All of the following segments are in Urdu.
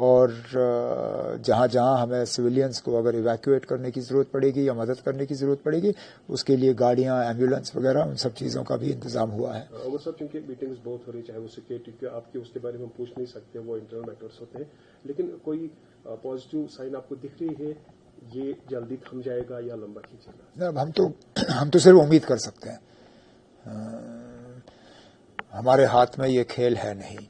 اور جہاں جہاں ہمیں سویلینس کو اگر ایویکویٹ کرنے کی ضرورت پڑے گی یا مدد کرنے کی ضرورت پڑے گی اس کے لیے گاڑیاں ایمبولینس وغیرہ ان سب چیزوں کا بھی انتظام ہوا ہے. عمر صاحب چونکہ میٹنگز بہت ہو رہی چاہے وہ سیکورٹی کے آپ کے اس کے بارے میں پوچھ نہیں سکتے وہ انٹرنل میٹرز ہوتے ہیں لیکن کوئی پازیٹیو سائن آپ کو دکھ رہی ہے یہ جلدی تھم جائے گا یا لمبا کھینچے گا؟ ہم تو صرف امید کر سکتے ہیں. ہمارے ہاتھ میں یہ کھیل ہے نہیں.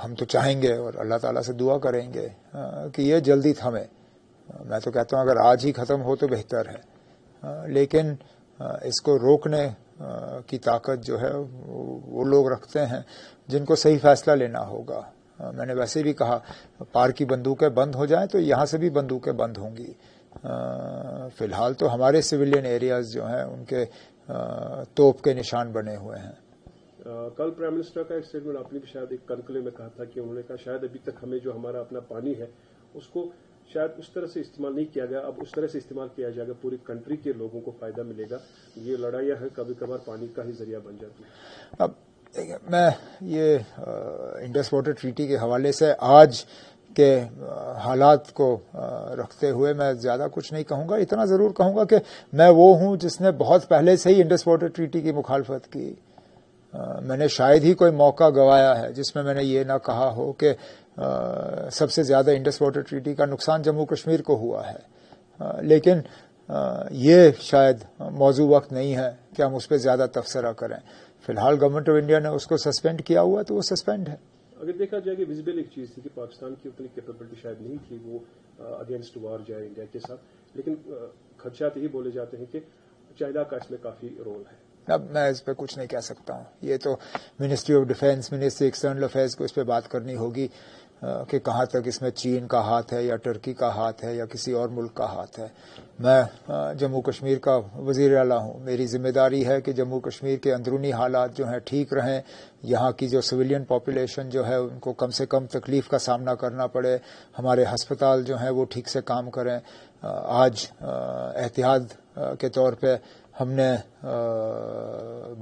ہم تو چاہیں گے اور اللہ تعالیٰ سے دعا کریں گے کہ یہ جلدی تھمے. میں تو کہتا ہوں اگر آج ہی ختم ہو تو بہتر ہے لیکن اس کو روکنے کی طاقت جو ہے وہ لوگ رکھتے ہیں جن کو صحیح فیصلہ لینا ہوگا. میں نے ویسے بھی کہا پار کی بندوقیں بند ہو جائیں تو یہاں سے بھی بندوقیں بند ہوں گی. فی الحال تو ہمارے سویلین ایریاز جو ہیں ان کے توپ کے نشان بنے ہوئے ہیں. کل پرائم منسٹر کا ایک اسٹیٹمنٹ آپ نے بھی شاید ایک کنکلے میں کہا تھا کہ انہوں نے کہا شاید ابھی تک ہمیں جو ہمارا اپنا پانی ہے اس کو شاید اس طرح سے استعمال نہیں کیا گیا اب اس طرح سے استعمال کیا جائے گا پوری کنٹری کے لوگوں کو فائدہ ملے گا. یہ لڑائیاں ہیں کبھی کبھار پانی کا ہی ذریعہ بن جاتی ہیں. اب میں یہ انڈس واٹر ٹریٹی کے حوالے سے آج کے حالات کو رکھتے ہوئے میں زیادہ کچھ نہیں کہوں گا. اتنا ضرور کہوں گا کہ میں وہ ہوں جس نے بہت پہلے سے ہی انڈس واٹر ٹریٹی کی مخالفت کی. میں نے شاید ہی کوئی موقع گوایا ہے جس میں میں نے یہ نہ کہا ہو کہ سب سے زیادہ انڈس واٹر ٹریٹی کا نقصان جموں کشمیر کو ہوا ہے. لیکن یہ شاید موضوع وقت نہیں ہے کہ ہم اس پہ زیادہ تبصرہ کریں. فی الحال گورنمنٹ آف انڈیا نے اس کو سسپینڈ کیا ہوا تو وہ سسپینڈ ہے. اگر دیکھا جائے کہ ویزیبل ایک چیز تھی کہ پاکستان کی اتنی کیپیبلٹی شاید نہیں تھی وہ اگینسٹ وار جائے انڈیا کے ساتھ لیکن خدشات یہی بولے جاتے ہیں کہ چائنا کا اس میں کافی رول ہے. اب میں اس پہ کچھ نہیں کہہ سکتا ہوں. یہ تو ministry of defence ministry external affairs کو اس پہ بات کرنی ہوگی کہ کہاں تک اس میں چین کا ہاتھ ہے یا ٹرکی کا ہاتھ ہے یا کسی اور ملک کا ہاتھ ہے. میں جموں کشمیر کا وزیر اعلیٰ ہوں. میری ذمہ داری ہے کہ جموں کشمیر کے اندرونی حالات جو ہیں ٹھیک رہیں. یہاں کی جو سویلین پاپولیشن جو ہے ان کو کم سے کم تکلیف کا سامنا کرنا پڑے. ہمارے ہسپتال جو ہیں وہ ٹھیک سے کام کریں. آج احتیاط کے طور پہ ہم نے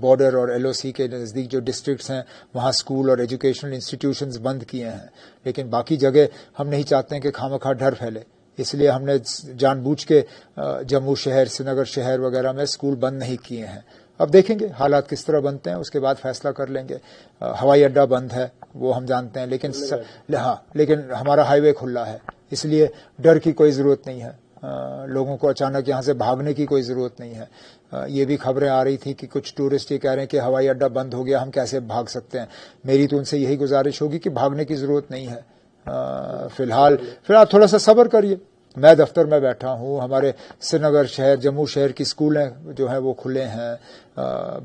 بارڈر اور ایل او سی کے نزدیک جو ڈسٹرکٹس ہیں وہاں اسکول اور ایجوکیشنل انسٹیٹیوشنز بند کیے ہیں لیکن باقی جگہ ہم نہیں چاہتے ہیں کہ خواہ ڈر پھیلے. اس لیے ہم نے جان بوجھ کے جموں شہر سری نگر شہر وغیرہ میں اسکول بند نہیں کیے ہیں. اب دیکھیں گے حالات کس طرح بنتے ہیں اس کے بعد فیصلہ کر لیں گے. ہوائی اڈہ بند ہے وہ ہم جانتے ہیں لیکن ہمارا ہائی وے کھلا ہے اس لیے ڈر کی کوئی ضرورت نہیں ہے. لوگوں کو اچانک یہاں سے بھاگنے کی کوئی ضرورت نہیں ہے. یہ بھی خبریں آ رہی تھی کہ کچھ ٹورسٹ یہ کہہ رہے ہیں کہ ہوائی اڈہ بند ہو گیا ہم کیسے بھاگ سکتے ہیں. میری تو ان سے یہی گزارش ہوگی کہ بھاگنے کی ضرورت نہیں ہے. فی الحال تھوڑا سا صبر کریے. میں دفتر میں بیٹھا ہوں. ہمارے سری نگر شہر جموں شہر کی اسکولیں جو ہیں وہ کھلے ہیں.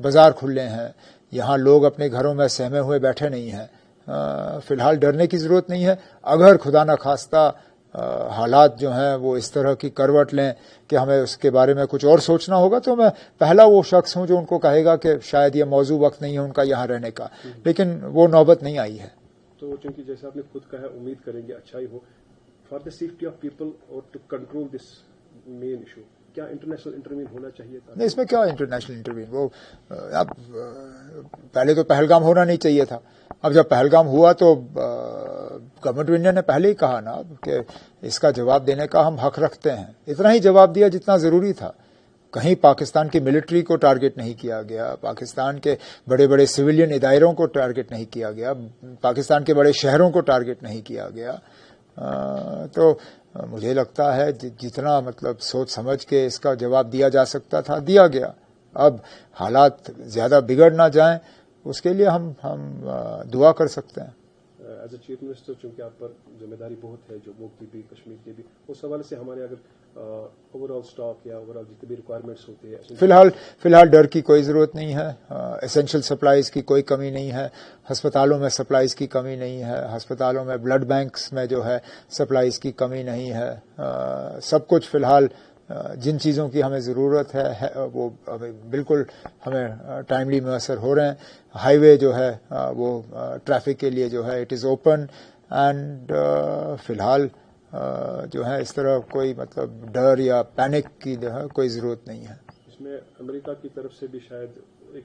بازار کھلے ہیں. یہاں لوگ اپنے گھروں میں سہمے ہوئے بیٹھے نہیں ہیں. فی الحال ڈرنے کی ضرورت نہیں ہے. اگر خدا نخواستہ حالات جو ہیں وہ اس طرح کی کروٹ لیں کہ ہمیں اس کے بارے میں کچھ اور سوچنا ہوگا تو میں پہلا وہ شخص ہوں جو ان کو کہے گا کہ شاید یہ موضوع وقت نہیں ہے ان کا یہاں رہنے کا. لیکن وہ نوبت نہیں آئی ہے. تو چونکہ جیسے آپ نے خود کہا ہے امید کریں گے اچھا ہی ہو. For the safety of people اور to control this main issue کیا انٹرنیشنل انٹروین ہونا چاہیے تھا؟ نہیں اس میں کیا انٹرنیشنل انٹروین. وہ اب پہلے تو پہلگام ہونا نہیں چاہیے تھا. اب جب پہلگام ہوا تو گورنمنٹ آف انڈیا نے پہلے ہی کہا نا کہ اس کا جواب دینے کا ہم حق رکھتے ہیں. اتنا ہی جواب دیا جتنا ضروری تھا. کہیں پاکستان کی ملٹری کو ٹارگٹ نہیں کیا گیا. پاکستان کے بڑے بڑے سویلین اداروں کو ٹارگٹ نہیں کیا گیا. پاکستان کے بڑے شہروں کو ٹارگٹ نہیں کیا گیا. تو مجھے لگتا ہے جتنا مطلب سوچ سمجھ کے اس کا جواب دیا جا سکتا تھا دیا گیا. اب حالات زیادہ بگڑ نہ جائیں اس کے لیے ہم دعا کر سکتے ہیں. ایز اے چیف منسٹر چونکہ آپ پر ذمہ داری بہت ہے جموں کی بھی کشمیر کی بھی اس حوالے سے ہمارے اگر اوور آل اسٹاک یا اوور آل جتنے بھی ریکوائرمنٹس ہوتے ہیں فی الحال ڈر کی کوئی ضرورت نہیں ہے. ایسینشل سپلائیز کی کوئی کمی نہیں ہے. ہسپتالوں میں سپلائیز کی کمی نہیں ہے. ہسپتالوں میں بلڈ بینکس میں جو ہے سپلائیز کی کمی نہیں ہے. سب کچھ فی الحال جن چیزوں کی ہمیں ضرورت ہے وہ بالکل ہمیں ٹائملی میسر ہو رہے ہیں. ہائی وے جو ہے وہ ٹریفک کے لیے جو ہے اٹ از اوپن اینڈ فی الحال جو ہے اس طرح کوئی مطلب ڈر یا پینک کی جو ہے کوئی ضرورت نہیں ہے. اس میں امریکہ کی طرف سے بھی شاید ایک